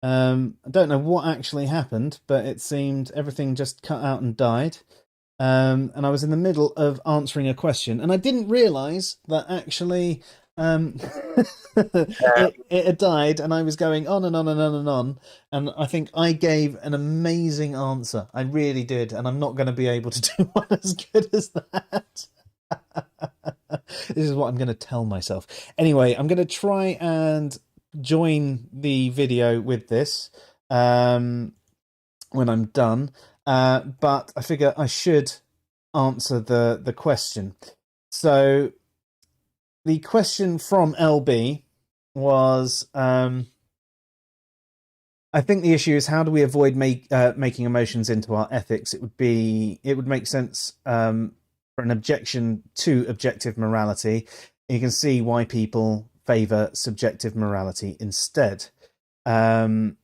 I don't know what actually happened, but it seemed everything just cut out and died. And I was in the middle of answering a question, and I didn't realise that actually it had died, and I was going on and on and on and on. And I think I gave an amazing answer. I really did, and I'm not going to be able to do one as good as that. This is what I'm going to tell myself. Anyway, I'm going to try and join the video with this when I'm done. But I figure I should answer the question. So the question from LB was, I think the issue is, how do we avoid making emotions into our ethics? It would make sense for an objection to objective morality. You can see why people favor subjective morality instead. So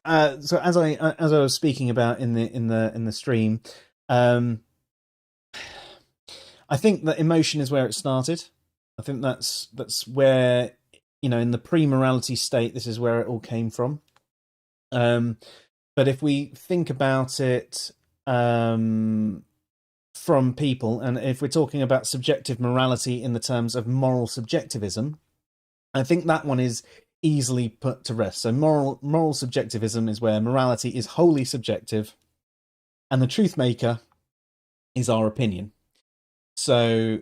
as I was speaking about in the stream, I think that emotion is where it started. I think that's where, in the pre-morality state, this is where it all came from. But if we think about it from people, and if we're talking about subjective morality in the terms of moral subjectivism, I think that one is easily put to rest. So moral subjectivism is where morality is wholly subjective, and the truth maker is our opinion. So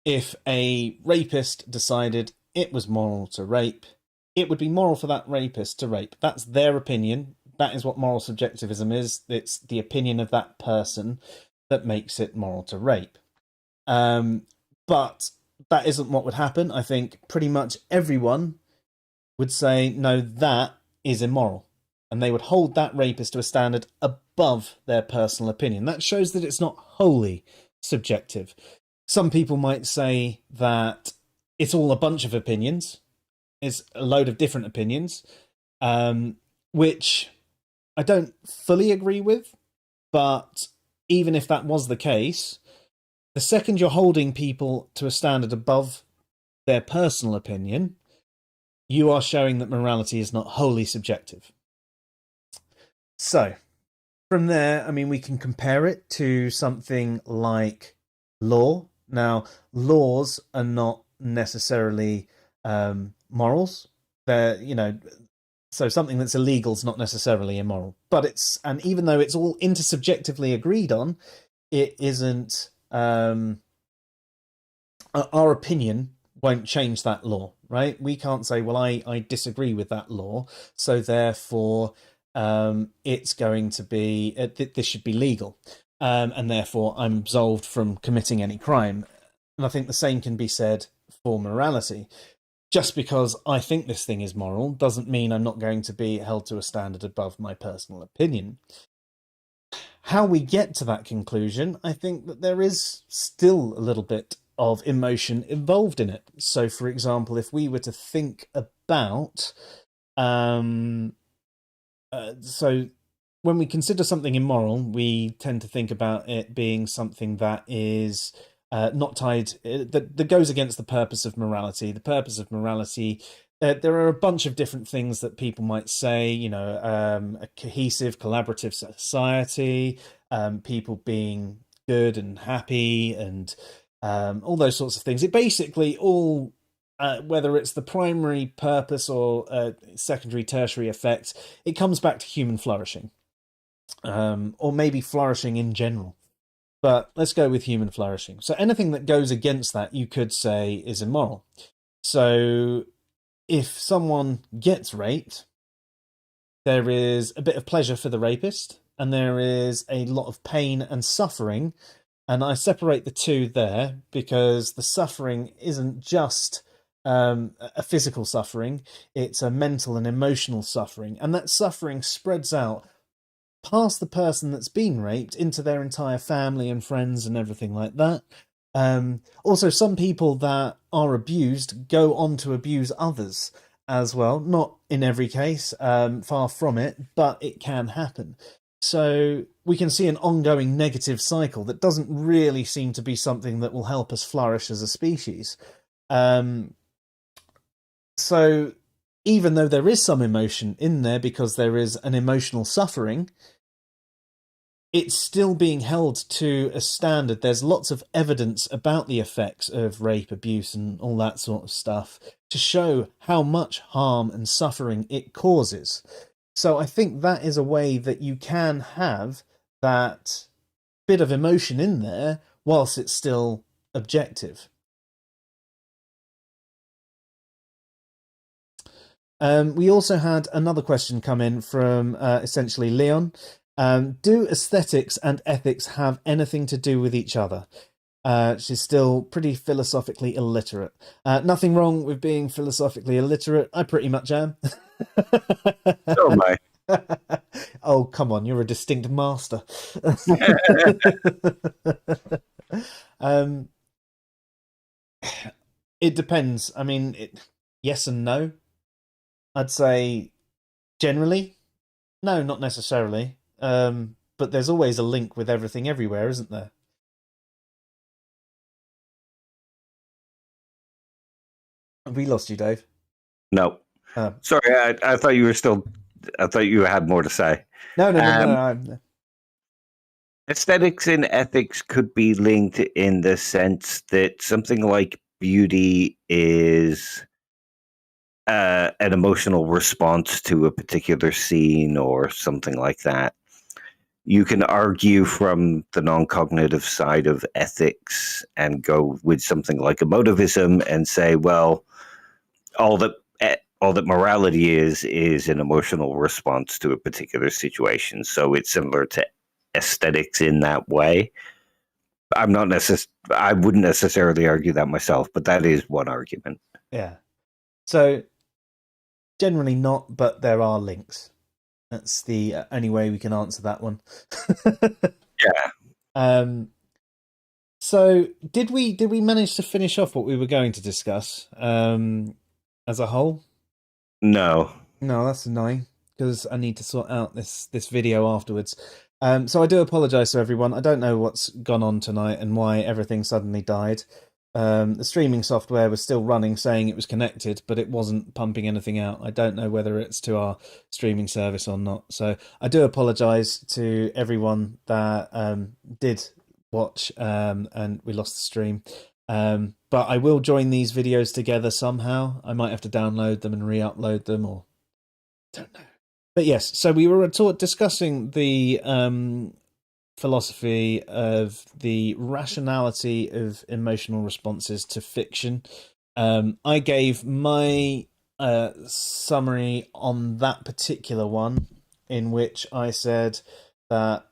if a rapist decided it was moral to rape, it would be moral for that rapist to rape. That's their opinion. That is what moral subjectivism is. It's the opinion of that person that makes it moral to rape. But that isn't what would happen. I think pretty much everyone would say, no, that is immoral. And they would hold that rapist to a standard above their personal opinion. That shows that it's not wholly subjective. Some people might say that it's all a bunch of opinions. It's a load of different opinions, which I don't fully agree with. But even if that was the case, the second you're holding people to a standard above their personal opinion, you are showing that morality is not wholly subjective. So, from there, I mean, we can compare it to something like law. Now, laws are not necessarily morals. They're, so something that's illegal is not necessarily immoral. But and even though it's all intersubjectively agreed on, it isn't, our opinion won't change that law, right? We can't say, well, I disagree with that law, so therefore it's going to be, this should be legal, and therefore I'm absolved from committing any crime. And I think the same can be said for morality. Just because I think this thing is moral doesn't mean I'm not going to be held to a standard above my personal opinion. How we get to that conclusion, I think that there is still a little bit of emotion involved in it. So, for example, if we were to think about, so when we consider something immoral, we tend to think about it being something that is not tied, that goes against the purpose of morality. The purpose of morality, there are a bunch of different things that people might say, a cohesive, collaborative society, people being good and happy, and all those sorts of things. It basically all, whether it's the primary purpose or secondary, tertiary effects, it comes back to human flourishing, or maybe flourishing in general. But let's go with human flourishing. So anything that goes against that, you could say, is immoral. So if someone gets raped, there is a bit of pleasure for the rapist, and there is a lot of pain and suffering. And I separate the two there because the suffering isn't just a physical suffering, it's a mental and emotional suffering. And that suffering spreads out past the person that's been raped into their entire family and friends and everything like that. Also, some people that are abused go on to abuse others as well. Not in every case, far from it, but it can happen. So we can see an ongoing negative cycle that doesn't really seem to be something that will help us flourish as a species. So even though there is some emotion in there because there is an emotional suffering, it's still being held to a standard. There's lots of evidence about the effects of rape, abuse, and all that sort of stuff to show how much harm and suffering it causes. So I think that is a way that you can have that bit of emotion in there whilst it's still objective. We also had another question come in from essentially Leon. Do aesthetics and ethics have anything to do with each other? She's still pretty philosophically illiterate. Nothing wrong with being philosophically illiterate. I pretty much am. So am I. Oh, come on, you're a distinct master. um, it depends. I mean, yes and no. I'd say generally, no, not necessarily. But there's always a link with everything everywhere, isn't there? Have we lost you, Dave? No. Sorry, I thought you were still. I thought you had more to say. No. Aesthetics and ethics could be linked in the sense that something like beauty is an emotional response to a particular scene or something like that. You can argue from the non-cognitive side of ethics and go with something like emotivism and say, well, all that morality is an emotional response to a particular situation. So it's similar to aesthetics in that way. I wouldn't necessarily argue that myself, but that is one argument. Yeah. So generally not, but there are links. That's the only way we can answer that one. Yeah. So did we manage to finish off what we were going to discuss as a whole? No. No, that's annoying because I need to sort out this video afterwards. So I do apologize to everyone. I don't know what's gone on tonight and why everything suddenly died. The streaming software was still running, saying it was connected, but it wasn't pumping anything out. I don't know whether it's to our streaming service or not. So I do apologize to everyone that did watch and we lost the stream. But I will join these videos together somehow. I might have to download them and re-upload them, or don't know. But yes, so we were discussing the philosophy of the rationality of emotional responses to fiction. I gave my summary on that particular one, in which I said that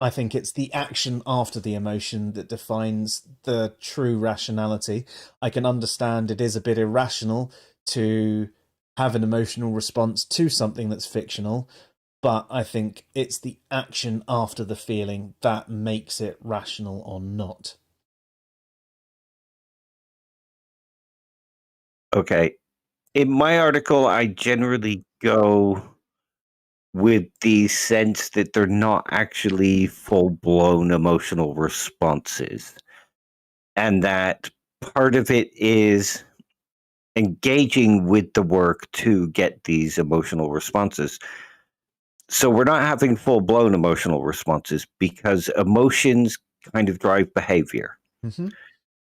I think it's the action after the emotion that defines the true rationality. I can understand it is a bit irrational to have an emotional response to something that's fictional, but I think it's the action after the feeling that makes it rational or not. Okay. In my article, I generally go with the sense that they're not actually full-blown emotional responses, and that part of it is engaging with the work to get these emotional responses. So we're not having full-blown emotional responses because emotions kind of drive behavior. Mm-hmm.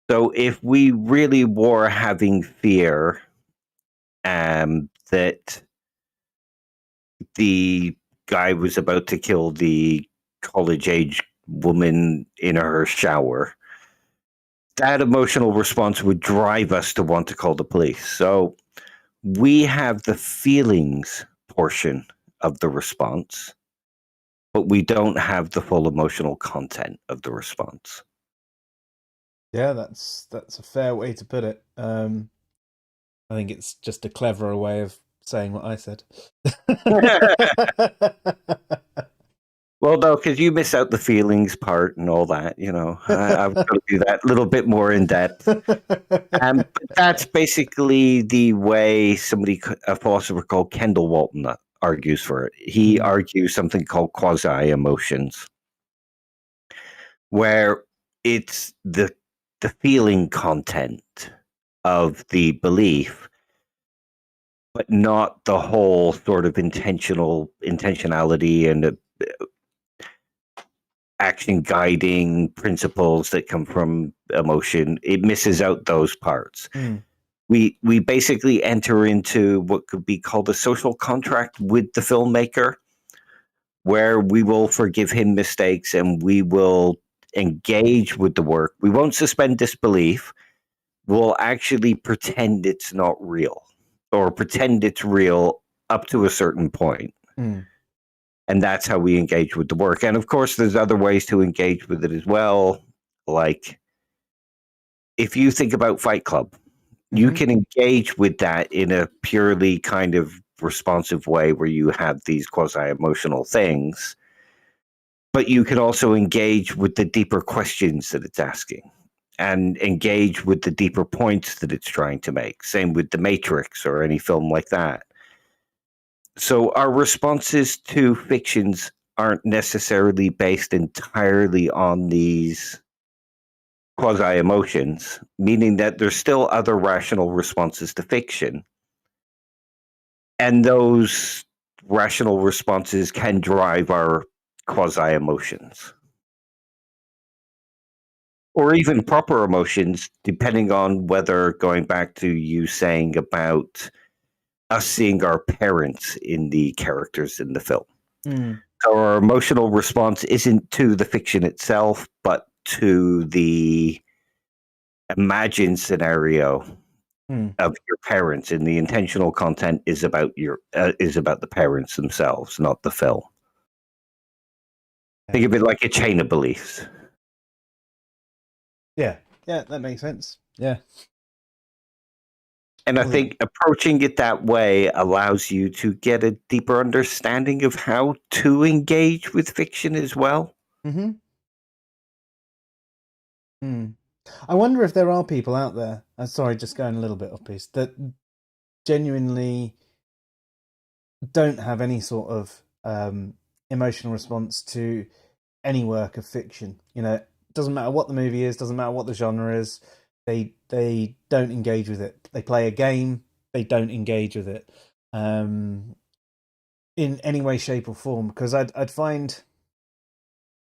So if we really were having fear that the guy was about to kill the college-age woman in her shower, that emotional response would drive us to want to call the police. So we have the feelings portion of the response, but we don't have the full emotional content of the response. Yeah, that's a fair way to put it. I think it's just a cleverer way of saying what I said. Well, no, because you miss out the feelings part and all that. I've got to do that a little bit more in depth. But that's basically the way a philosopher called Kendall Walton argues for it. He argues something called quasi emotions, where it's the feeling content of the belief but not the whole sort of intentionality and action guiding principles that come from emotion. It misses out those parts. Mm. We basically enter into what could be called a social contract with the filmmaker, where we will forgive him mistakes and we will engage with the work. We won't suspend disbelief. We'll actually pretend it's not real, or pretend it's real up to a certain point. Mm. And that's how we engage with the work. And of course, there's other ways to engage with it as well. Like if you think about Fight Club, you Mm-hmm. can engage with that in a purely kind of responsive way where you have these quasi emotional things, but you can also engage with the deeper questions that it's asking and engage with the deeper points that it's trying to make. Same with The Matrix or any film like that. So our responses to fictions aren't necessarily based entirely on these quasi emotions, meaning that there's still other rational responses to fiction. And those rational responses can drive our quasi emotions or even proper emotions, depending on whether, going back to you saying about us seeing our parents in the characters in the film. Mm. So our emotional response isn't to the fiction itself, but to the imagined scenario Mm. of your parents, and the intentional content is about the parents themselves, not the film. Yeah. Think of it like a chain of beliefs. Yeah. Yeah, that makes sense. Yeah. And I Well, think approaching it that way allows you to get a deeper understanding of how to engage with fiction as well. mm-hmm. Mm. I wonder if there are people out there. Sorry, just going a little bit off piece, that genuinely don't have any sort of emotional response to any work of fiction. You know, doesn't matter what the movie is, doesn't matter what the genre is. They don't engage with it. They play a game. They don't engage with it in any way, shape, or form. Because I'd find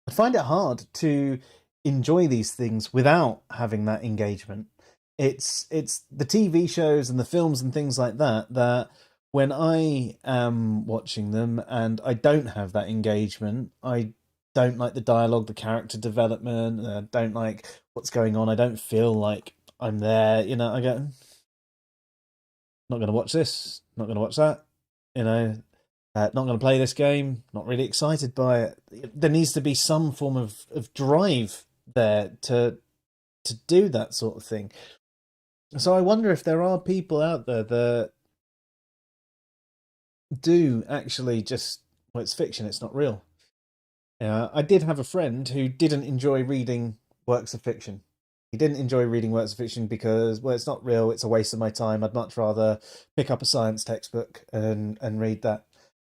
it hard to enjoy these things without having that engagement. It's the TV shows and the films and things like that that when I am watching them and I don't have that engagement, I don't like the dialogue, the character development. I don't like what's going on. I don't feel like I'm there. You know, I go, not going to watch this, not going to watch that. You know, not going to play this game. Not really excited by it. There needs to be some form of drive there to do that sort of thing. So I wonder if there are people out there that do actually just, well, it's fiction. It's not real. I did have a friend who didn't enjoy reading works of fiction. He didn't enjoy reading works of fiction because, well, it's not real. It's a waste of my time. I'd much rather pick up a science textbook and read that.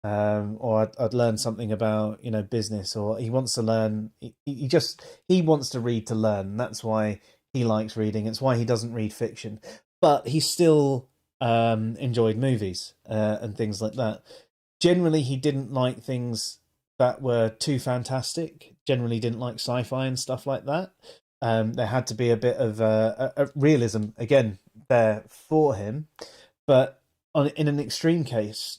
Or I'd learn something about, you know, business. Or he wants to learn. He wants to read to learn. That's why he likes reading. It's why he doesn't read fiction. But he still enjoyed movies and things like that. Generally, he didn't like things that were too fantastic. Generally, didn't like sci-fi and stuff like that. There had to be a bit of a realism again there for him. But in an extreme case,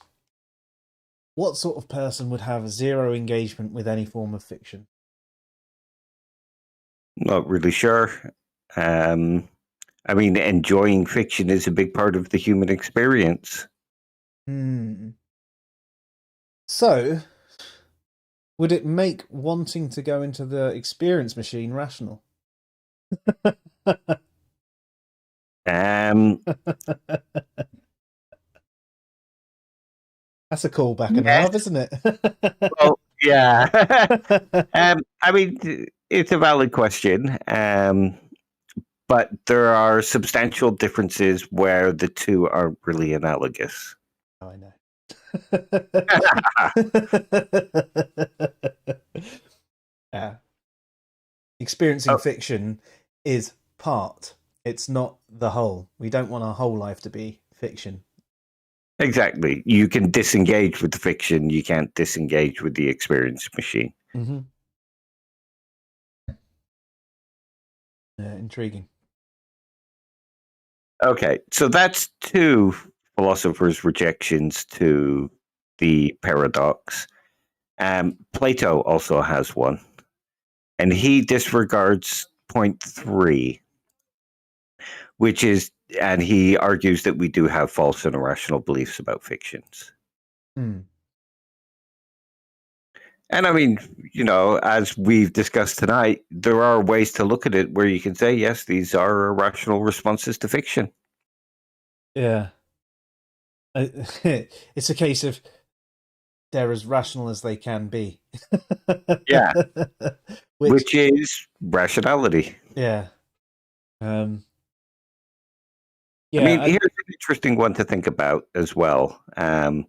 what sort of person would have zero engagement with any form of fiction? Not really sure. Um, I mean, enjoying fiction is a big part of the human experience. Hmm. So, would it make wanting to go into the experience machine rational? Um, That's a callback and a yes, half, isn't it? well, yeah. I mean, it's a valid question, but there are substantial differences where the two are really analogous. Oh, I know. Yeah. Experiencing Oh, fiction is part. It's not the whole. We don't want our whole life to be fiction. Exactly. You can disengage with the fiction, you can't disengage with the experience machine. Mm-hmm. Intriguing. Okay, so that's two philosophers' rejections to the paradox. Plato also has one, and he disregards point three, which is, and he argues that we do have false and irrational beliefs about fictions. Mm. And I mean, as we've discussed tonight, there are ways to look at it where you can say, yes, these are irrational responses to fiction. Yeah. It's a case of they're as rational as they can be. Yeah, Which, which is rationality. yeah. Um, I mean, yeah. here's an interesting one to think about as well. Going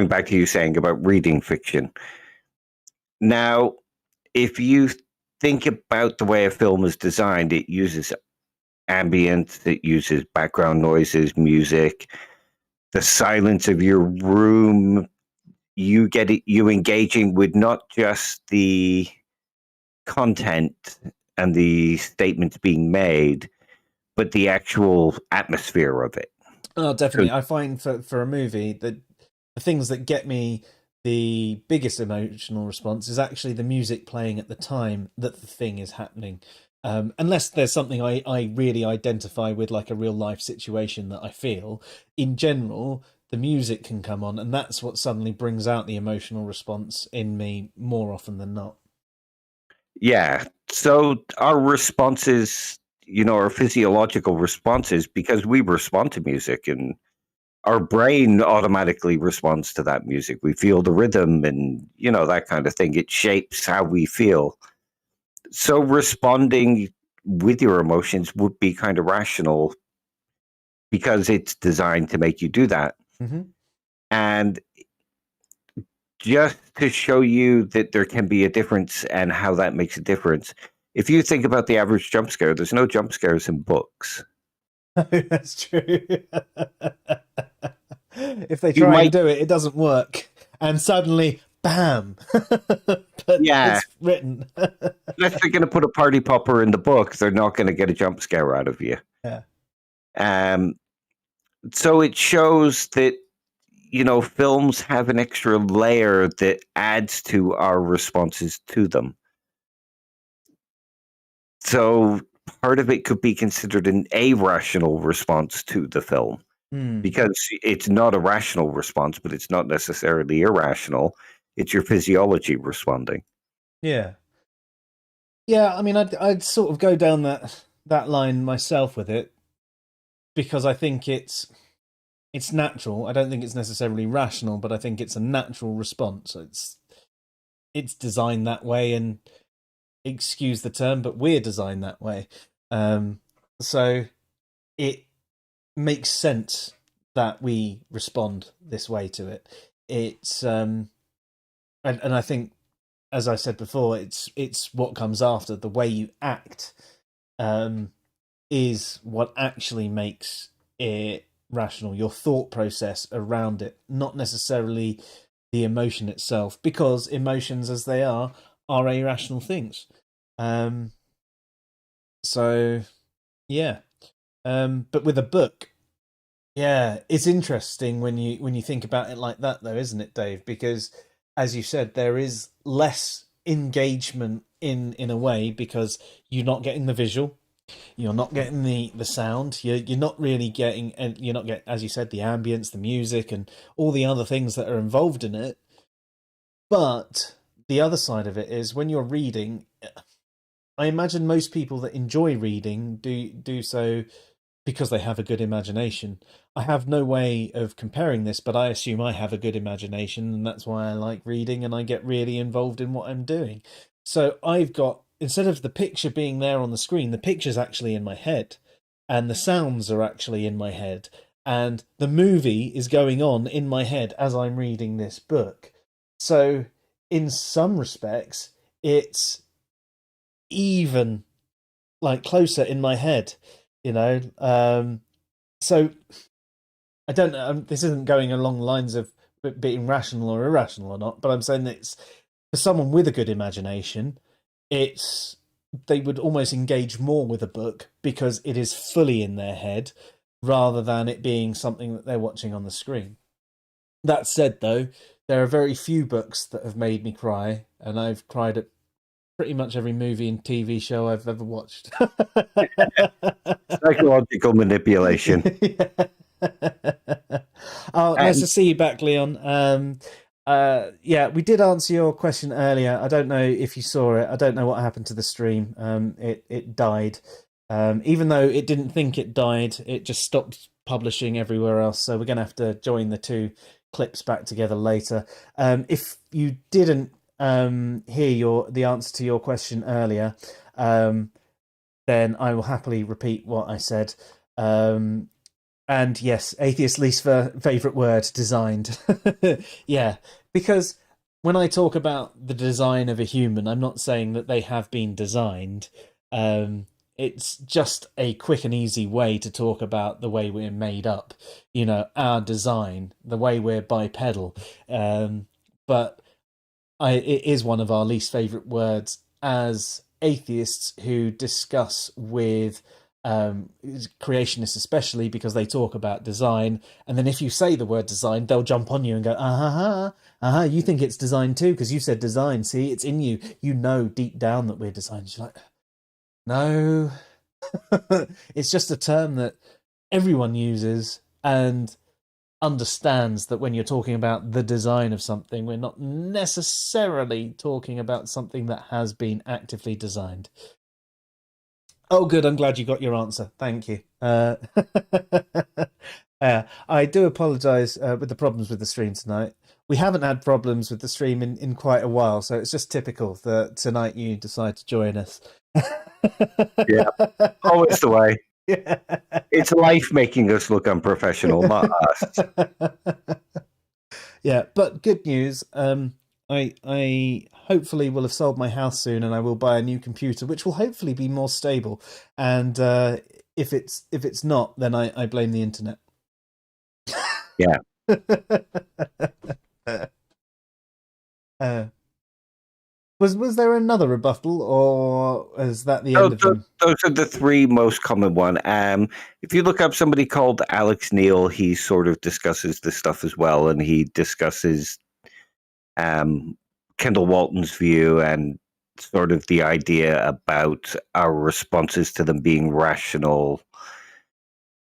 back to you saying about reading fiction. Now, if you think about the way a film is designed, it uses ambience, it uses background noises, music, the silence of your room. You get it, you engaging with not just the content and the statements being made, but the actual atmosphere of it. Oh, So, definitely. I find for a movie that the things that get me the biggest emotional response is actually the music playing at the time that the thing is happening. Unless there's something I really identify with, like a real life situation that I feel, in general, the music can come on, and that's what suddenly brings out the emotional response in me more often than not. yeah. So our responses, our physiological responses, because we respond to music and our brain automatically responds to that music. We feel the rhythm and, that kind of thing. It shapes how we feel. So responding with your emotions would be kind of rational because it's designed to make you do that. Mm-hmm. And just to show you that there can be a difference and how that makes a difference, if you think about the average jump scare, there's no jump scares in books. That's true. If they You try and might, do it, it doesn't work. And suddenly, bam! But yeah, it's written. unless they're going to put a party popper in the book, they're not going to get a jump scare out of you. Yeah. Um, so it shows that, films have an extra layer that adds to our responses to them. So part of it could be considered an irrational response to the film Hmm. because it's not a rational response, but it's not necessarily irrational. It's your physiology responding. Yeah. Yeah. I mean, I'd sort of go down that line myself with it because I think it's natural. I don't think it's necessarily rational, but I think it's a natural response. It's designed that way, and excuse the term, but we're designed that way. So it makes sense that we respond this way to it. It's and I think, as I said before, it's what comes after the way you act um, is what actually makes it rational. Your thought process around it, not necessarily the emotion itself, because emotions, as they are irrational things. Um, so yeah, but with a book, yeah, it's interesting when you think about it like that, though, isn't it, Dave? Because as you said, there is less engagement in a way because you're not getting the visual, you're not getting the sound, you're not really getting, and you're not getting, as you said, the ambience, the music, and all the other things that are involved in it. But the other side of it is when you're reading, I imagine most people that enjoy reading do so because they have a good imagination. I have no way of comparing this, but I assume I have a good imagination, and that's why I like reading and I get really involved in what I'm doing. So I've got, instead of the picture being there on the screen, the picture's actually in my head, and the sounds are actually in my head, and the movie is going on in my head as I'm reading this book. So, in some respects, it's even like closer in my head, you know. So I don't know. This isn't going along the lines of being rational or irrational or not, but I'm saying that it's for someone with a good imagination, it's they would almost engage more with a book because it is fully in their head rather than it being something that they're watching on the screen. That said, though, there are very few books that have made me cry, and I've cried at pretty much every movie and TV show I've ever watched. Psychological manipulation. Yeah. Oh, nice And to see you back, Leon. Yeah, we did answer your question earlier. I don't know if you saw it. I don't know what happened to the stream. It died. Even though it didn't think it died, it just stopped publishing everywhere else. So we're going to have to join the two clips back together later. If you didn't hear the answer to your question earlier, then I will happily repeat what I said. And yes, atheist least favorite word, designed. Yeah, because when I talk about the design of a human, I'm not saying that they have been designed. It's just a quick and easy way to talk about the way we're made up, our design, the way we're bipedal. But it is one of our least favorite words as atheists who discuss with creationists, especially because they talk about design. And then if you say the word design, they'll jump on you and go, you think it's design too because you said design. See, it's in you. You know deep down that we're designed. You're like, no, it's just a term that everyone uses and understands that when you're talking about the design of something, we're not necessarily talking about something that has been actively designed. Oh, good. I'm glad you got your answer. Thank you. I do apologise with the problems with the stream tonight. We haven't had problems with the stream in quite a while, so it's just typical that tonight you decide to join us. yeah, always the way. Yeah. It's life making us look unprofessional, not us. Yeah, but good news. I hopefully will have sold my house soon, and I will buy a new computer, which will hopefully be more stable. And if it's not, then I blame the internet. Yeah. Was there another rebuttal, or is that the end of them? Those are the three most common one. If you look up somebody called Alex Neil, he sort of discusses this stuff as well, and he discusses Kendall Walton's view and sort of the idea about our responses to them being rational,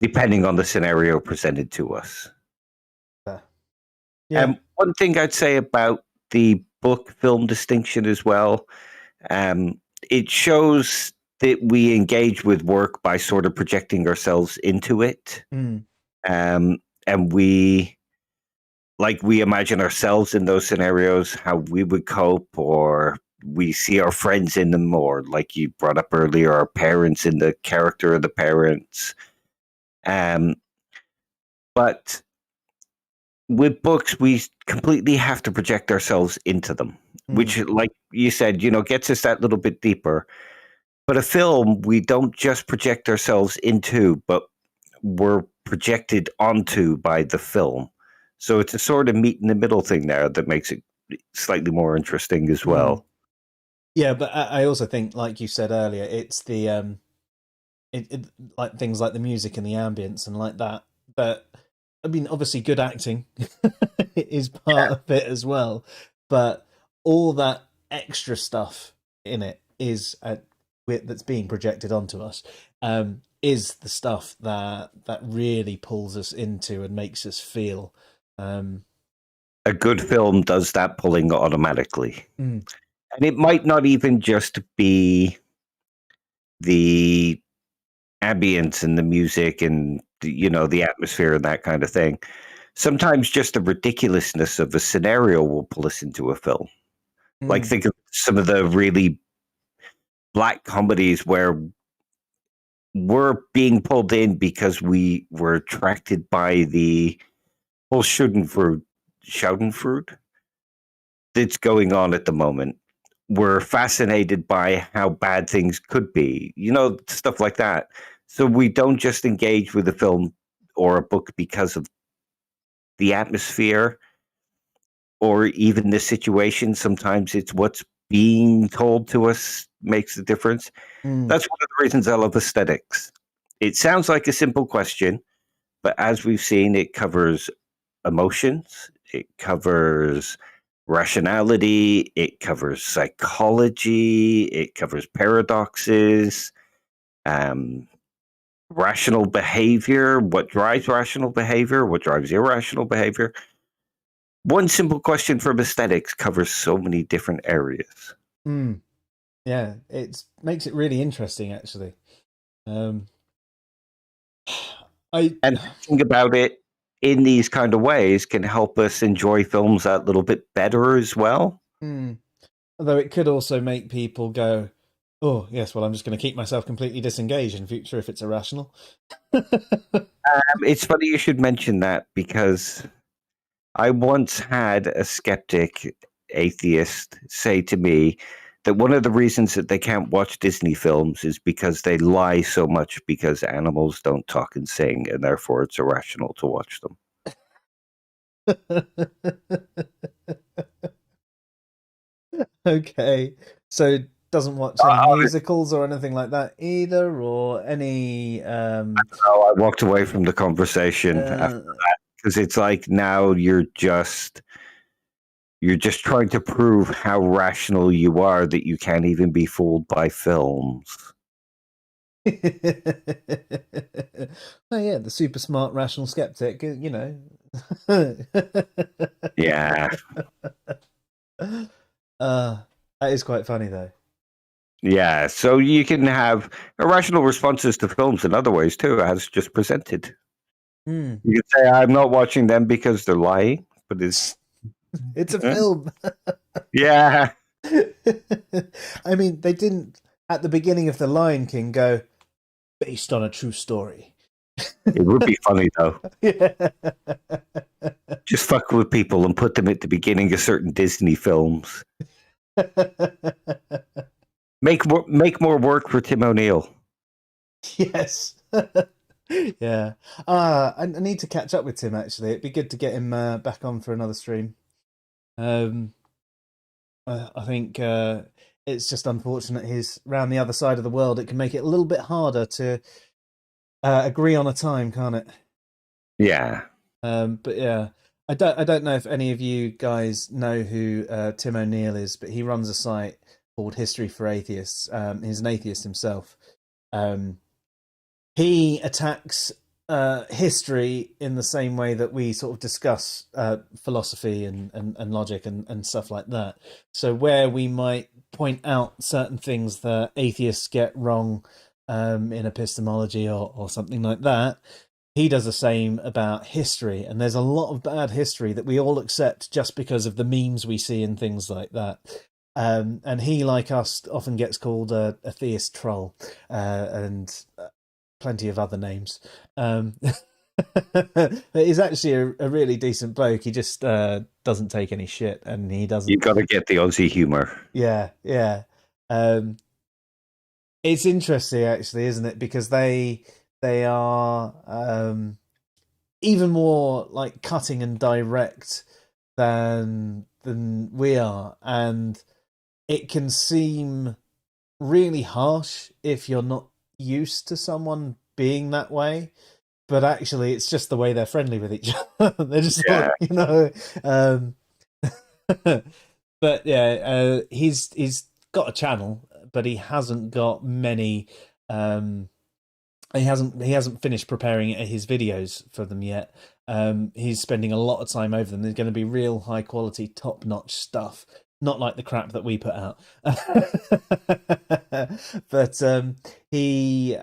depending on the scenario presented to us. Yeah. One thing I'd say about the book film distinction as well, it shows that we engage with work by sort of projecting ourselves into it. And we imagine ourselves in those scenarios, how we would cope, or we see our friends in them, or like you brought up earlier, our parents in the character of the parents. But with books, we completely have to project ourselves into them, which, like you said, gets us that little bit deeper. But a film, we don't just project ourselves into, but we're projected onto by the film. So it's a sort of meet in the middle thing there that makes it slightly more interesting as well. Yeah, but I also think, like you said earlier, it's the like things like the music and the ambience and like that. But I mean, obviously, good acting is part of it as well. But all that extra stuff in it is that's being projected onto us. Is the stuff that really pulls us into and makes us feel. A good film does that pulling automatically. And it might not even just be the ambience and the music and the atmosphere and that kind of thing. Sometimes just the ridiculousness of a scenario will pull us into a film. Like, think of some of the really black comedies where we're being pulled in because we were attracted by the whole Schadenfreude that's going on at the moment. We're fascinated by how bad things could be, stuff like that. So we don't just engage with a film or a book because of the atmosphere, or even the situation. Sometimes it's what's being told to us makes the difference. Mm, That's one of the reasons I love aesthetics. It sounds like a simple question, but as we've seen, it covers emotions, it covers rationality, it covers psychology, it covers paradoxes, um, rational behavior, what drives rational behavior, what drives irrational behavior. One simple question from aesthetics covers so many different areas. mm. Yeah, it makes it really interesting, actually. Um, I And thinking about it in these kind of ways can help us enjoy films that little bit better as well. mm. Although it could also make people go, "Oh, yes, well, I'm just going to keep myself completely disengaged in future if it's irrational." It's funny you should mention that because I once had a skeptic atheist say to me that one of the reasons that they can't watch Disney films is because they lie so much because animals don't talk and sing, and therefore it's irrational to watch them. Okay, so doesn't watch any musicals or anything like that either, or any So I walked away from the conversation uh, because it's like now you're just trying to prove how rational you are that you can't even be fooled by films. oh yeah, the super smart rational skeptic, you know. Yeah, uh that is quite funny though. yeah. So you can have irrational responses to films in other ways too, as just presented. Hmm. You could say I'm not watching them because they're lying, but it's It's a film. yeah. I mean, they didn't at the beginning of The Lion King go based on a true story. It would be funny though. Yeah. Just fuck with people and put them at the beginning of certain Disney films. Make more work for Tim O'Neill. Yes. Yeah. I need to catch up with Tim actually. It'd be good to get him back on for another stream. Um, I think it's just unfortunate he's round the other side of the world. It can make it a little bit harder to agree on a time, can't it? Yeah. But yeah, I don't know if any of you guys know who Tim O'Neill is, but he runs a site called History for Atheists. He's an atheist himself. Um, he attacks history in the same way that we sort of discuss philosophy and logic and stuff like that. So where we might point out certain things that atheists get wrong in epistemology or something like that, he does the same about history. And there's a lot of bad history that we all accept just because of the memes we see and things like that. And he, like us, often gets called a theist troll and plenty of other names. But he's actually a really decent bloke. He just doesn't take any shit, and he You've doesn't. got to get the Aussie humor. Yeah, yeah. Um, it's interesting, actually, isn't it? Because they are even more like cutting and direct than we are, and it can seem really harsh if you're not used to someone being that way, but actually it's just the way they're friendly with each other. They're just Yeah. like, um but yeah, he's got a channel, but he hasn't got many he hasn't finished preparing his videos for them yet. He's spending a lot of time over them. There's going to be real high quality, top notch stuff, not like the crap that we put out. But he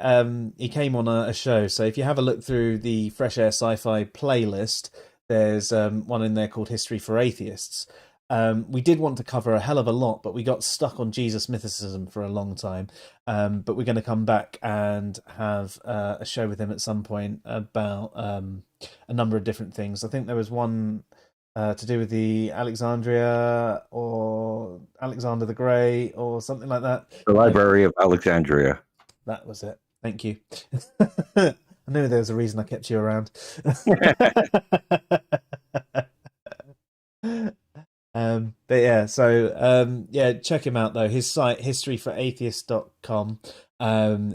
came on a show. So if you have a look through the Fresh Air Sci-Fi playlist, there's one in there called History for Atheists. We did want to cover a hell of a lot, but we got stuck on Jesus mythicism for a long time. But we're going to come back and have a show with him at some point about a number of different things. I think there was one to do with the Alexandria or Alexander the Grey or something like that. The Library of Alexandria. That was it. Thank you. I knew there was a reason I kept you around. But yeah, so yeah, check him out though. His site historyforatheists.com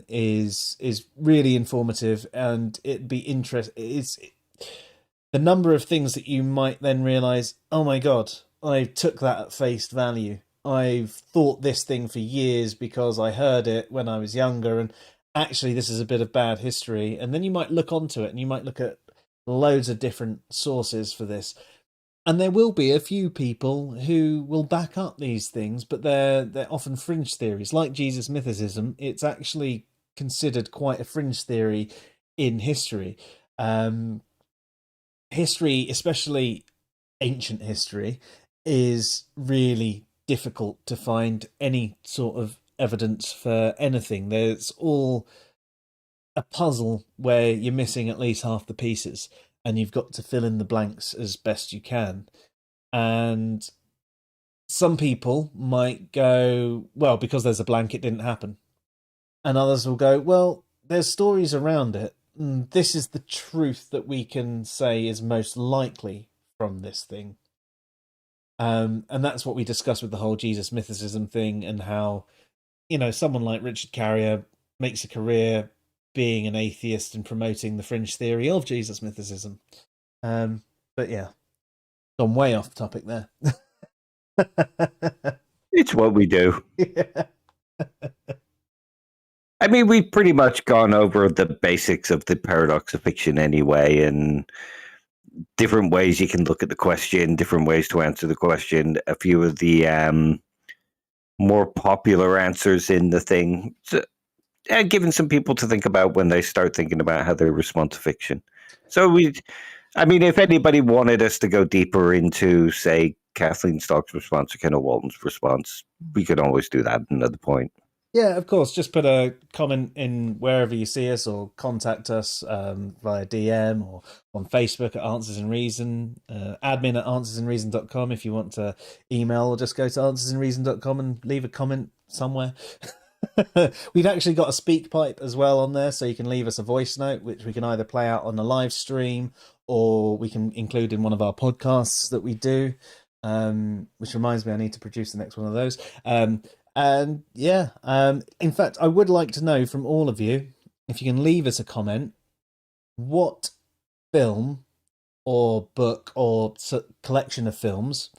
is really informative, and it'd be the number of things that you might then realize, oh my god, I took that at face value. I've thought this thing for years because I heard it when I was younger, and actually this is a bit of bad history. And then you might look onto it and you might look at loads of different sources for this, and there will be a few people who will back up these things, but they're often fringe theories. Like Jesus mythicism, it's actually considered quite a fringe theory in history. Um, History, especially ancient history, is really difficult to find any sort of evidence for anything. There's all a puzzle where you're missing at least half the pieces, and you've got to fill in the blanks as best you can. And some people might go, well, because there's a blank, it didn't happen. And others will go, well, there's stories around it. This is the truth that we can say is most likely from this thing. And that's what we discussed with the whole Jesus mythicism thing, and how, someone like Richard Carrier makes a career being an atheist and promoting the fringe theory of Jesus mythicism. But yeah, gone way off topic there. It's what we do. Yeah. I mean, we've pretty much gone over the basics of the paradox of fiction anyway, and different ways you can look at the question, different ways to answer the question. A few of the more popular answers in the thing, giving some people to think about when they start thinking about how they respond to fiction. So if anybody wanted us to go deeper into, say, Kathleen Stock's response or Kendall Walton's response, we could always do that at another point. Yeah, of course. Just put a comment in wherever you see us, or contact us via DM or on Facebook at Answers in Reason, admin at answersinreason.com if you want to email, or just go to answersinreason.com and leave a comment somewhere. We've actually got a speak pipe as well on there, so you can leave us a voice note, which we can either play out on a live stream or we can include in one of our podcasts that we do. Which reminds me, I need to produce the next one of those. And yeah, in fact, I would like to know from all of you, if you can leave us a comment, what film or book or collection of films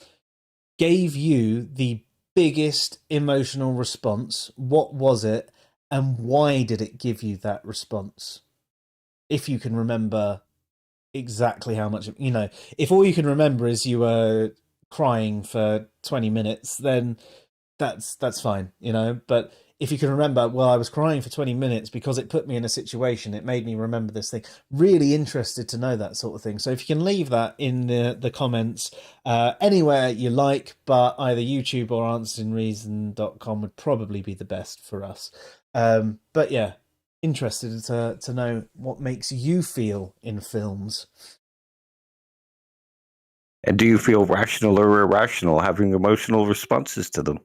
gave you the biggest emotional response? What was it, and why did it give you that response? If you can remember exactly how much, if all you can remember is you were crying for 20 minutes, then that's fine, but if you can remember, well, I was crying for 20 minutes because it put me in a situation, it made me remember this thing. Really interested to know that sort of thing. So if you can leave that in the comments anywhere you like, but either YouTube or answersinreason.com would probably be the best for us. But yeah, interested to know what makes you feel in films. And do you feel rational or irrational having emotional responses to them?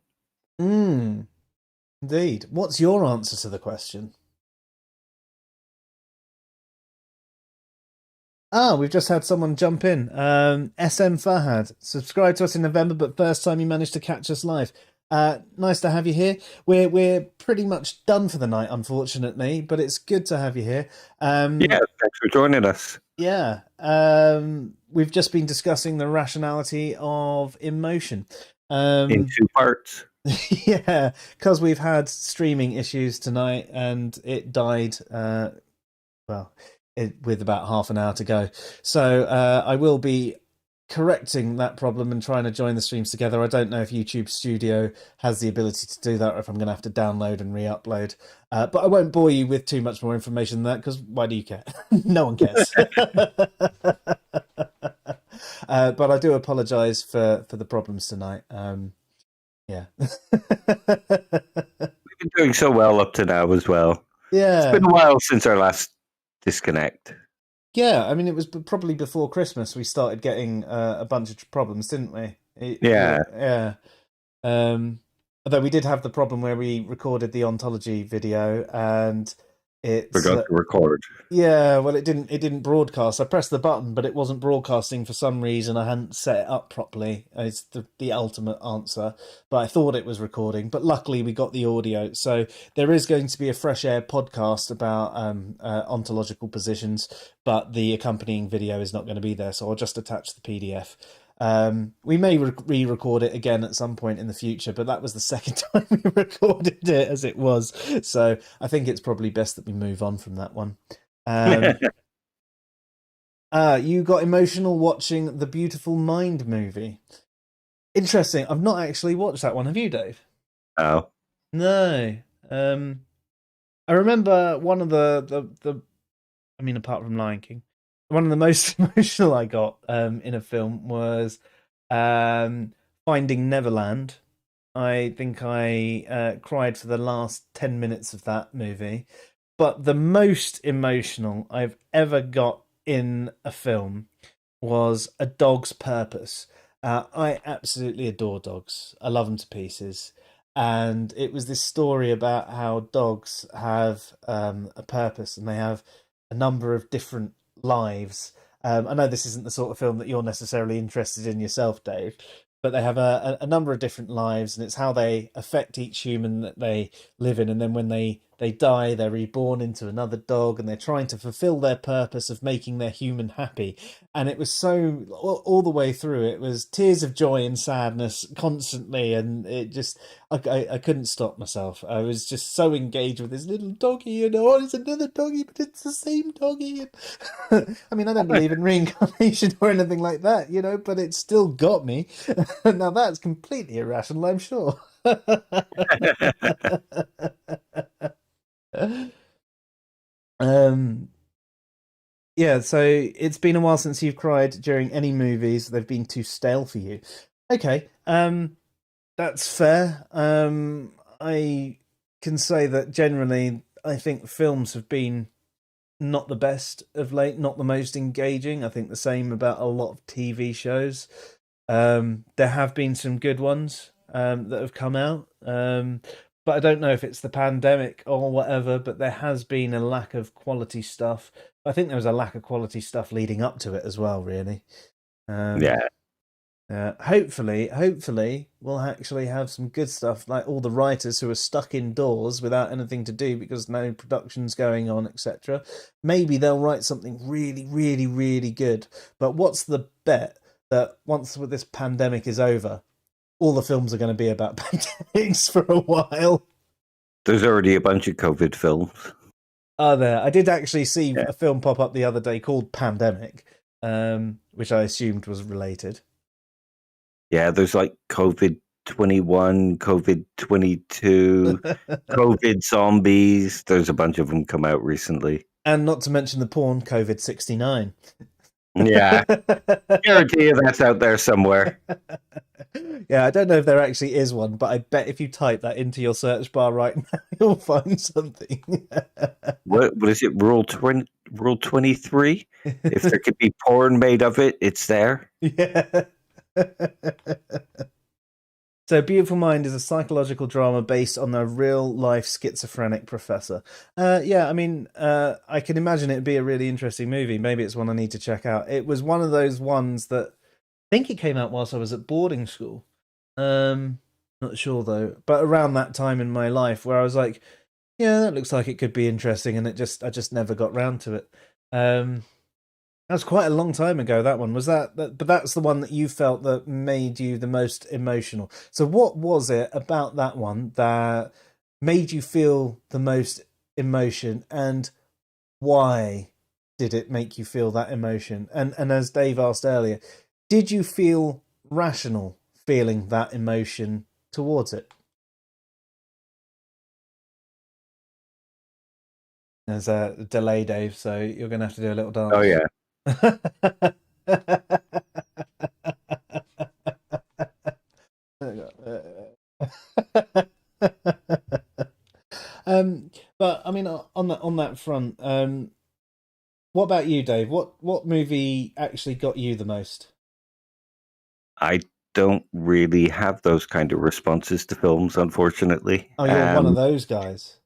Indeed. What's your answer to the question? We've just had someone jump in. SM Fahad, subscribed to us in November, but first time you managed to catch us live. Nice to have you here. We're pretty much done for the night, unfortunately, but it's good to have you here. Yeah, thanks for joining us. Yeah. We've just been discussing the rationality of emotion. In 2 parts. Yeah, because we've had streaming issues tonight and it died, with about half an hour to go. So I will be correcting that problem and trying to join the streams together. I don't know if YouTube Studio has the ability to do that, or if I'm going to have to download and re-upload. But I won't bore you with too much more information than that, because why do you care? No one cares. But I do apologise for the problems tonight. Yeah. We've been doing so well up to now as well. Yeah. It's been a while since our last disconnect. Yeah, I mean, it was probably before Christmas we started getting a bunch of problems, didn't we? Yeah. Yeah. Although we did have the problem where we recorded the ontology video, and It's Forgot to record. yeah, well, it didn't broadcast. I pressed the button, but it wasn't broadcasting for some reason. I hadn't set it up properly. It's the ultimate answer. But I thought it was recording. But luckily, we got the audio. So there is going to be a Fresh Air podcast about ontological positions, but the accompanying video is not going to be there. So I'll just attach the PDF. We may re-record it again at some point in the future, but that was the second time we recorded it as it was. So I think it's probably best that we move on from that one. You got emotional watching the Beautiful Mind movie. Interesting. I've not actually watched that one. Have you, Dave? Oh. No. I remember one of the I mean, apart from Lion King, one of the most emotional I got in a film was Finding Neverland. I think I cried for the last 10 minutes of that movie. But the most emotional I've ever got in a film was A Dog's Purpose. I absolutely adore dogs. I love them to pieces. And it was this story about how dogs have a purpose and they have a number of different lives. I know this isn't the sort of film that you're necessarily interested in yourself, Dave, but they have a number of different lives, and it's how they affect each human that they live in. And then when they die, they're reborn into another dog, and they're trying to fulfill their purpose of making their human happy. And it was so all the way through. It was tears of joy and sadness constantly, and it just I couldn't stop myself. I was just so engaged with this little doggy, and oh, it's another doggy, but it's the same doggy. I mean, I don't believe in reincarnation or anything like that, but it still got me. Now that's completely irrational, I'm sure. um yeah, so it's been a while since you've cried during any movies. They've been too stale for you. Okay, that's fair. I can say that generally I think films have been not the best of late, not the most engaging. I think the same about a lot of TV shows. There have been some good ones that have come out, but I don't know if it's the pandemic or whatever. But there has been a lack of quality stuff. I think there was a lack of quality stuff leading up to it as well. Really, Yeah. hopefully, we'll actually have some good stuff. Like all the writers who are stuck indoors without anything to do because no production's going on, etc. Maybe they'll write something really, really, really good. But what's the bet that once this pandemic is over, all the films are going to be about pandemics for a while? There's already a bunch of COVID films. Are there? I did actually see Yeah. a film pop up the other day called Pandemic, which I assumed was related. Yeah, there's like COVID 21, COVID 22, COVID zombies. There's a bunch of them come out recently. And not to mention the porn COVID-69. Yeah, guarantee you that's out there somewhere. Yeah, I don't know if there actually is one, but I bet if you type that into your search bar right now, you'll find something. What is it? Rule 23? If there could be porn made of it, it's there. Yeah. So, Beautiful Mind is a psychological drama based on a real life schizophrenic professor. Yeah, I mean, I can imagine it'd be a really interesting movie. Maybe it's one I need to check out. It was one of those ones that I think it came out whilst I was at boarding school. Not sure though, but around that time in my life where I was like, yeah, that looks like it could be interesting, and I just never got round to it. That was quite a long time ago. That one was but that's the one that you felt that made you the most emotional. So, what was it about that one that made you feel the most emotion, and why did it make you feel that emotion? And as Dave asked earlier, did you feel rational feeling that emotion towards it? There's a delay, Dave, so you're going to have to do a little dance. Oh, yeah. But I mean, on that front, what about you, Dave? What movie actually got you the most? I don't really have those kind of responses to films, unfortunately. Oh, you're one of those guys.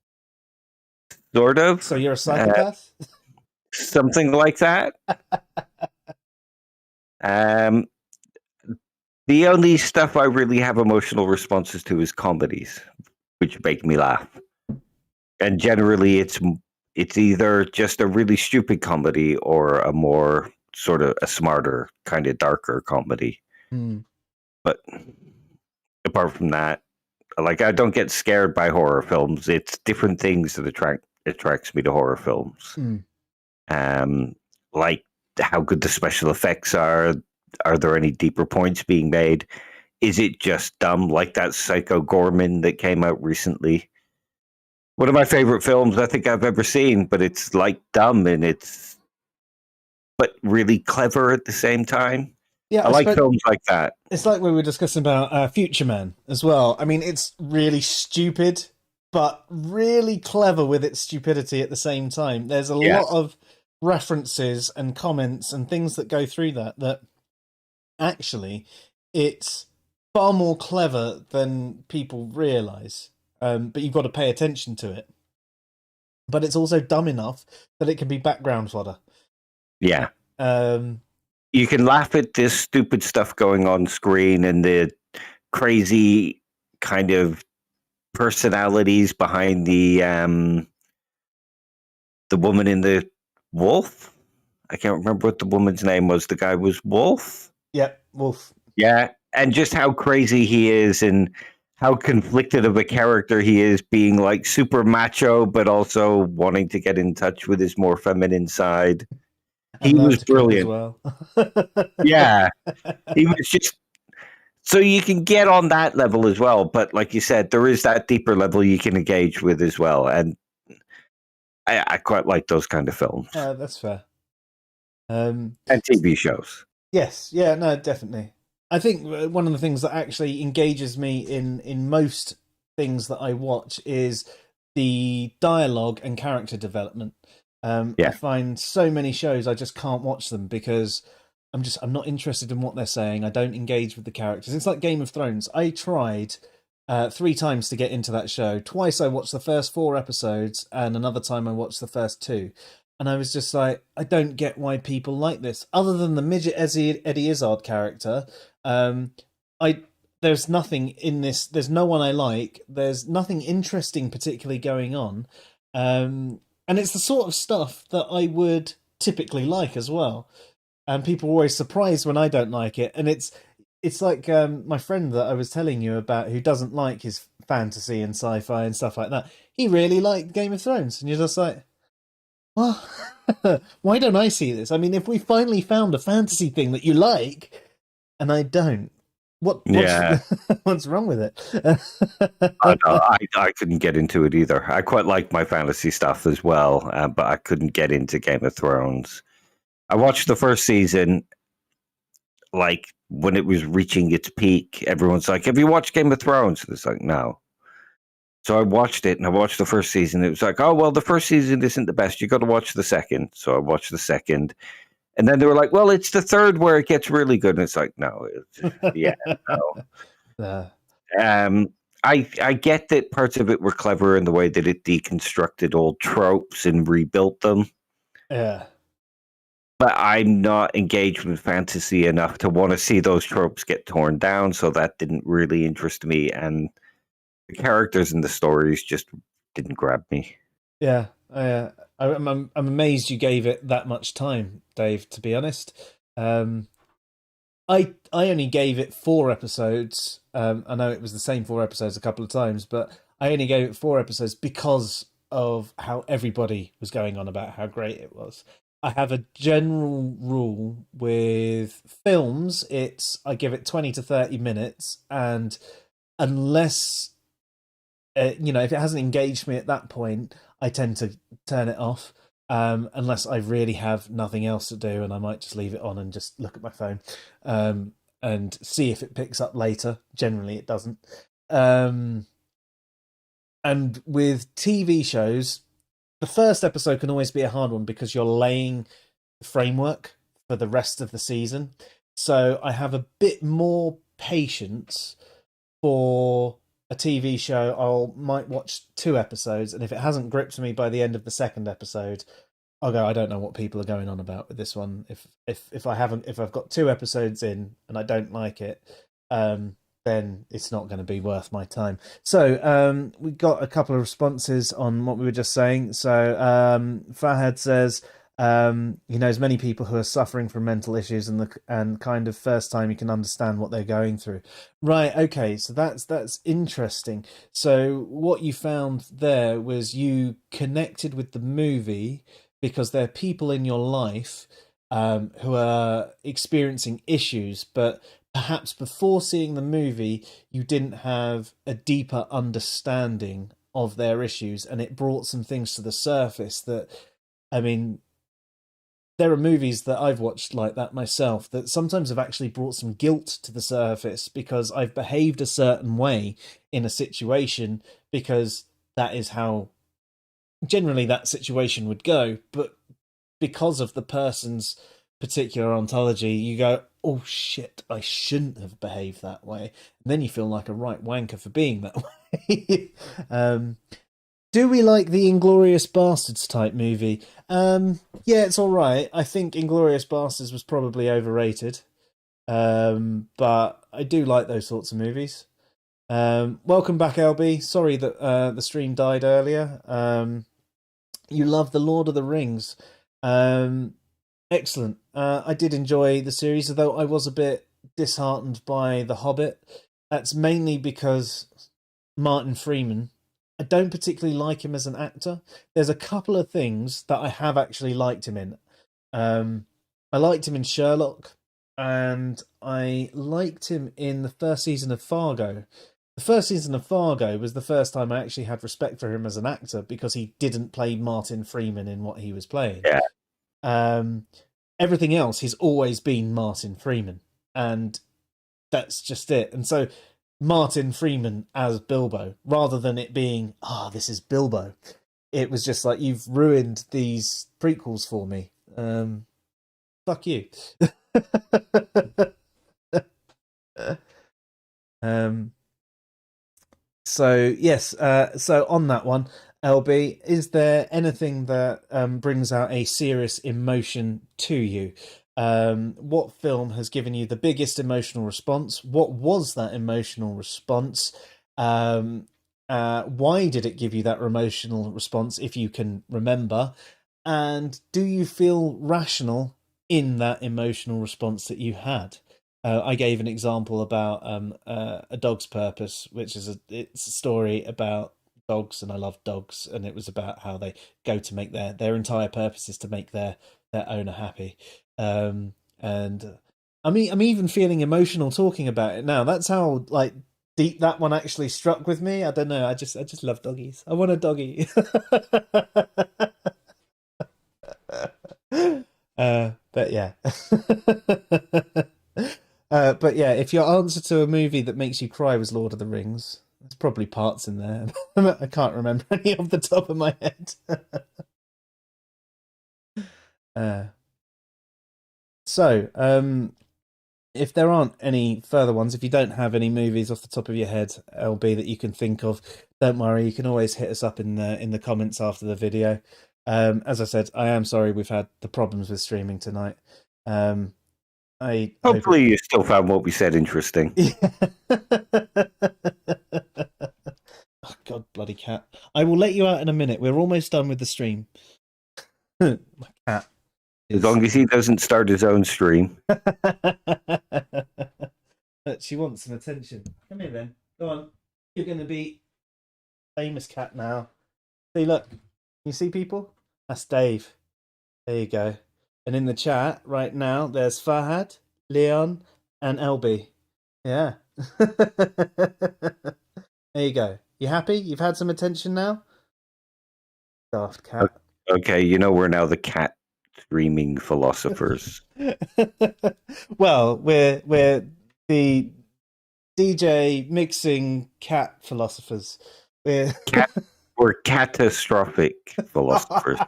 sort of. So you're a Uh, psychopath? Something like that. Um, the only stuff I really have emotional responses to is comedies, which make me laugh. And generally, it's either just a really stupid comedy or a more sort of a smarter, kind of darker comedy. Hmm. But apart from that, like I don't get scared by horror films. It's different things that attracts me to horror films. Hmm. Um, like how good the special effects are. Are there any deeper points being made? Is it just dumb, like that Psycho Gorman that came out recently? One of my favorite films I think I've ever seen, but it's like dumb and it's but really clever at the same time. Yeah, I I like suppose films like that. it's like we were discussing about Future Man as well. I mean, it's really stupid, but really clever with its stupidity at the same time. There's a Yeah, lot of references and comments and things that go through that actually it's far more clever than people realize. But you've got to pay attention to it. But it's also dumb enough that it can be background fodder. yeah. Um, You can laugh at this stupid stuff going on screen and the crazy kind of personalities behind the woman in the Wolf. I can't remember what the woman's name was. The guy was Wolf. yeah, Wolf. Yeah, and just how crazy he is and how conflicted of a character he is, being like super macho, but also wanting to get in touch with his more feminine side. He And love was to cook as brilliant. well. Yeah, he was just so you can get on that level as well. But like you said, there is that deeper level you can engage with as well, and I quite like those kind of films That's fair. Um, and TV shows. yes, yeah, no, definitely. I think one of the things that actually engages me in most things that I watch is the dialogue and character development. I Yeah, find so many shows I just can't watch them because I'm not interested in what they're saying. I don't engage with the characters. It's like Game of Thrones. I tried 3 times to get into that show. Twice I watched the first 4 episodes, and another time I watched the first two. And I was just like, I don't get why people like this. Other than the midget Eddie Izzard character, I there's nothing in this. There's no one I like. There's nothing interesting particularly going on, and it's the sort of stuff that I would typically like as well. And people are always surprised when I don't like it. And it's like my friend that I was telling you about, who doesn't like his fantasy and sci-fi and stuff like that. He really liked Game of Thrones, and you're just like, well, why don't I see this? I mean, if we finally found a fantasy thing that you like, and I don't, what's yeah. what's wrong with it? I couldn't get into it either. I quite like my fantasy stuff as well, but I couldn't get into Game of Thrones. I watched the first season, like when it was reaching its peak. Everyone's like, "Have you watched Game of Thrones?" And it's like, "No." So I watched it, and I watched the first season. It was like, "Oh well, the first season isn't the best. You got to watch the second." So I watched the second, and then they were like, "Well, it's the third where it gets really good." And it's like, "No, yeah, no." uh, Um, I get that parts of it were clever in the way that it deconstructed old tropes and rebuilt them, yeah, but I'm not engaged with fantasy enough to want to see those tropes get torn down. So that didn't really interest me, and the characters and the stories just didn't grab me. yeah. I'm amazed you gave it that much time, Dave. To be honest, um, I only gave it 4 episodes. I know it was the same 4 episodes a couple of times, but I only gave it 4 episodes because of how everybody was going on about how great it was. I have a general rule with films. It's I give it 20 to 30 minutes, and unless if it hasn't engaged me at that point, I tend to turn it off. Unless I really have nothing else to do, and I might just leave it on and just look at my phone, and see if it picks up later. Generally, it doesn't. Um, and with TV shows, the first episode can always be a hard one because you're laying the framework for the rest of the season. So I have a bit more patience for a TV show, might watch 2 episodes, and if it hasn't gripped me by the end of the second episode, I'll go, I don't know what people are going on about with this one. If I've got 2 episodes in and I don't like it, then it's not going to be worth my time. So we got a couple of responses on what we were just saying. So Fahad says he knows many people who are suffering from mental issues, and kind of first time you can understand what they're going through. Right, okay, so that's interesting. So what you found there was you connected with the movie because there are people in your life who are experiencing issues, but perhaps before seeing the movie, you didn't have a deeper understanding of their issues, and it brought some things to the surface that, I mean, there are movies that I've watched like that myself that sometimes have actually brought some guilt to the surface because I've behaved a certain way in a situation because that is how generally that situation would go. But because of the person's particular ontology, you go, oh shit, I shouldn't have behaved that way. And then you feel like a right wanker for being that way. Do we like the Inglorious Bastards type movie? Yeah, it's all right. I think Inglorious Bastards was probably overrated, but I do like those sorts of movies. Welcome back, LB. Sorry that the stream died earlier. You love the Lord of the Rings. Excellent. I did enjoy the series, although I was a bit disheartened by The Hobbit. That's mainly because Martin Freeman, I don't particularly like him as an actor. There's a couple of things that I have actually liked him in. I liked him in Sherlock, and I liked him in the first season of Fargo. The first season of Fargo was the first time I actually had respect for him as an actor because he didn't play Martin Freeman in what he was playing. Yeah. Everything else, he's always been Martin Freeman, and that's just it. And so Martin Freeman as Bilbo, rather than it being, this is Bilbo, it was just like, you've ruined these prequels for me. Fuck you. So yes, so on that one, LB, is there anything that brings out a serious emotion to you? What film has given you the biggest emotional response? What was that emotional response? Why did it give you that emotional response, if you can remember? And do you feel rational in that emotional response that you had? I gave an example about A Dog's Purpose, which is it's a story about dogs, and I love dogs, and it was about how they go to make their entire purpose is to make their owner happy. And I'm even feeling emotional talking about it now. That's how like deep that one actually struck with me. I don't know. I just love doggies. I want a doggy. But yeah. But yeah, if your answer to a movie that makes you cry was Lord of the Rings, there's probably parts in there. I can't remember any off the top of my head. So, if there aren't any further ones, if you don't have any movies off the top of your head, LB, that you can think of, don't worry. You can always hit us up in the comments after the video. As I said, I am sorry we've had the problems with streaming tonight. Hopefully you still found what we said interesting. Yeah. Oh, God, bloody cat. I will let you out in a minute. We're almost done with the stream. My cat. As long as he doesn't start his own stream. She wants some attention. Come here then. Go on. You're going to be famous cat now. See, look. Can you see people? That's Dave. There you go. And in the chat right now, there's Fahad, Leon, and LB. Yeah. There you go. You happy? You've had some attention now? Daft cat. Okay, you know we're now the cat streaming philosophers. Well, we're the DJ mixing cat philosophers. We're catastrophic philosophers.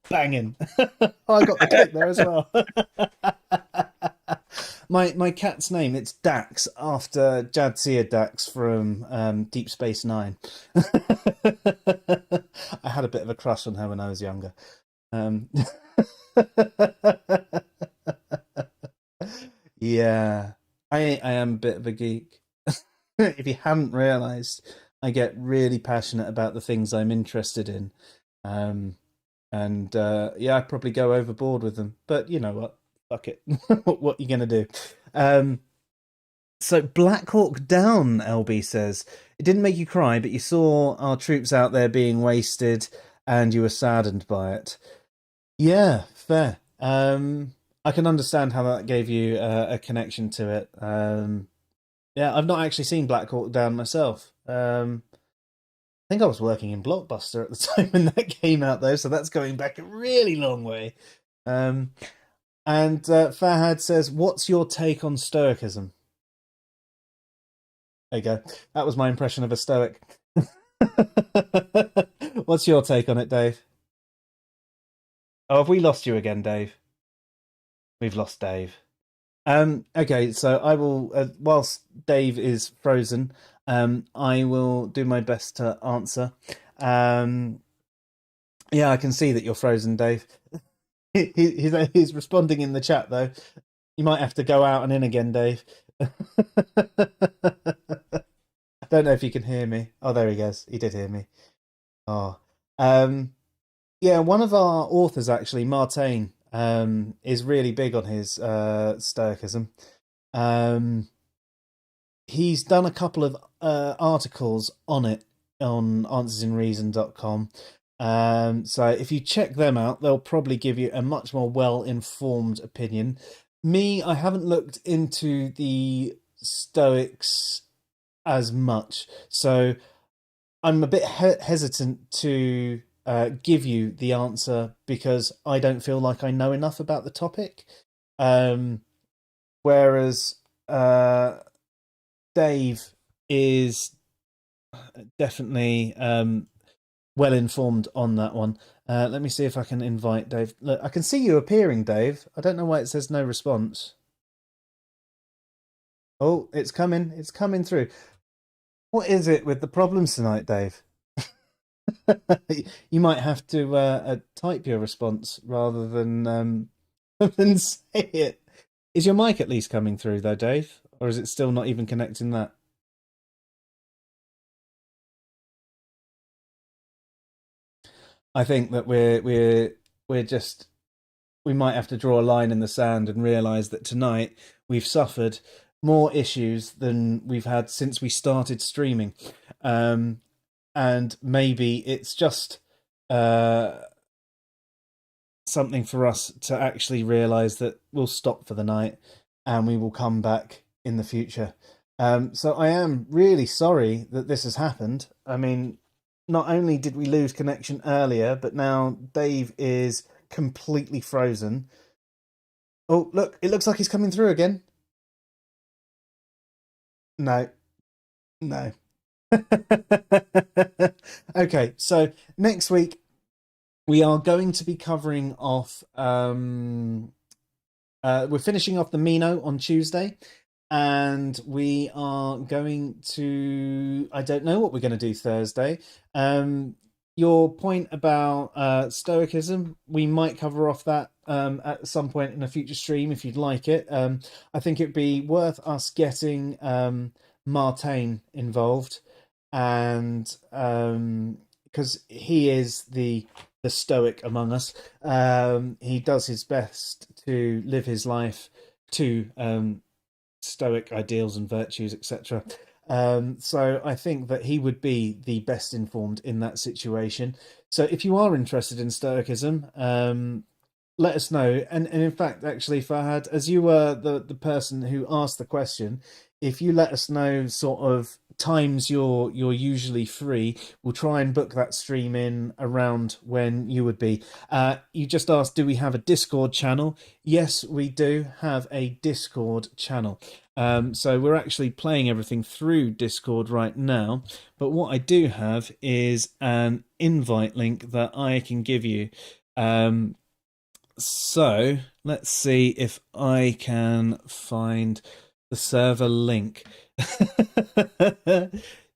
Banging. Oh, I got the clip there as well. My cat's name, it's Dax, after Jadzia Dax from Deep Space Nine. I had a bit of a crush on her when I was younger. Um, yeah, I am a bit of a geek. If you hadn't realised, I get really passionate about the things I'm interested in. Um, and yeah, I probably go overboard with them. But you know what? Fuck it. What are you gonna do? Um, so Black Hawk Down, LB says it didn't make you cry, but you saw our troops out there being wasted, and you were saddened by it. Yeah, fair. I can understand how that gave you a connection to it. Yeah, I've not actually seen Black Hawk Down myself. I think I was working in Blockbuster at the time when that came out, though, so that's going back a really long way. Um, and Fahad says, "What's your take on Stoicism?" There you go. That was my impression of a Stoic. What's your take on it, Dave? Oh, have we lost you again, Dave? We've lost Dave. Okay, so I will, whilst Dave is frozen, I will do my best to answer. Um, yeah, I can see that you're frozen, Dave. He's responding in the chat though. You might have to go out and in again, Dave. I don't know if you can hear me. Oh, there he goes. He did hear me. Oh, um, yeah. One of our authors, actually, Martain, is really big on his Stoicism. Um, he's done a couple of articles on it on answersinreason.com. So if you check them out, they'll probably give you a much more well-informed opinion. Me, I haven't looked into the Stoics as much, so I'm a bit hesitant to give you the answer because I don't feel like I know enough about the topic. Um, whereas Dave is definitely well informed on that one. Let me see if I can invite Dave. Look, I can see you appearing, Dave. I don't know why it says no response. Oh, it's coming. It's coming through. What is it with the problems tonight, Dave? You might have to type your response rather than than say it. Is your mic at least coming through though, Dave, or is it still not even connecting that? I think that we're just we might have to draw a line in the sand and realize that tonight we've suffered more issues than we've had since we started streaming. And maybe it's just uh, something for us to actually realize that we'll stop for the night and we will come back in the future. So I am really sorry that this has happened. I mean, not only did we lose connection earlier, but now Dave is completely frozen. Oh, look, it looks like he's coming through again. No, no. Okay, so next week we are going to be covering off. We're finishing off the Mino on Tuesday, and we are going to. I don't know what we're going to do Thursday. Your point about Stoicism, we might cover off that at some point in a future stream if you'd like it. I think it'd be worth us getting Martain involved, and because he is the stoic among us, he does his best to live his life to stoic ideals and virtues, etc. So I think that he would be the best informed in that situation. So if you are interested in Stoicism, let us know. And in fact, actually, Fahad, as you were the person who asked the question, if you let us know sort of times you're usually free, we'll try and book that stream in around when you would be. You just asked, do we have a Discord channel? Yes, we do have a Discord channel. So we're actually playing everything through Discord right now. But what I do have is an invite link that I can give you. So let's see if I can find the server link. Do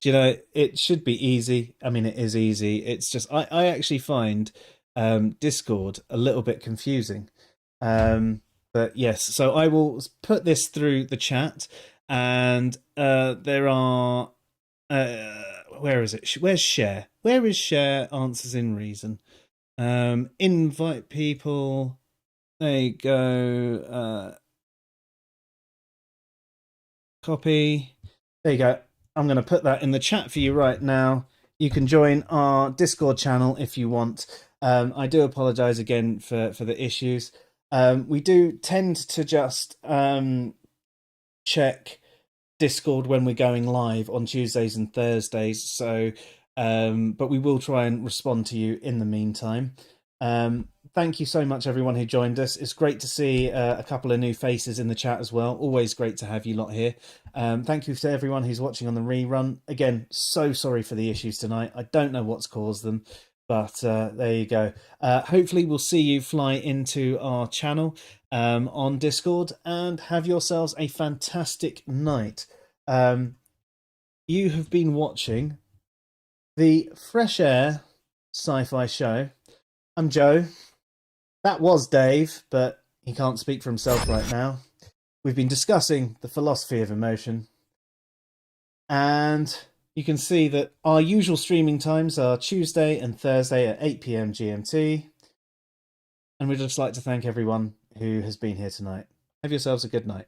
you know, it should be easy. I mean, it is easy. It's just I actually find Discord a little bit confusing. But yes, so I will put this through the chat, and there are where is it? Where's share? Where is share? Answers in reason. Invite people. There you go. Copy. There you go. I'm going to put that in the chat for you right now. You can join our Discord channel if you want. I do apologize again for the issues. We do tend to just check Discord when we're going live on Tuesdays and Thursdays. So, but we will try and respond to you in the meantime. Thank you so much, everyone who joined us. It's great to see a couple of new faces in the chat as well. Always great to have you lot here. Thank you to everyone who's watching on the rerun. Again, so sorry for the issues tonight. I don't know what's caused them, but there you go. Hopefully we'll see you fly into our channel on Discord, and have yourselves a fantastic night. You have been watching the Fresh Air Sci-Fi Show. I'm Joe. That was Dave, but he can't speak for himself right now. We've been discussing the philosophy of emotion, and you can see that our usual streaming times are Tuesday and Thursday at 8 p.m. GMT. And we'd just like to thank everyone who has been here tonight. Have yourselves a good night.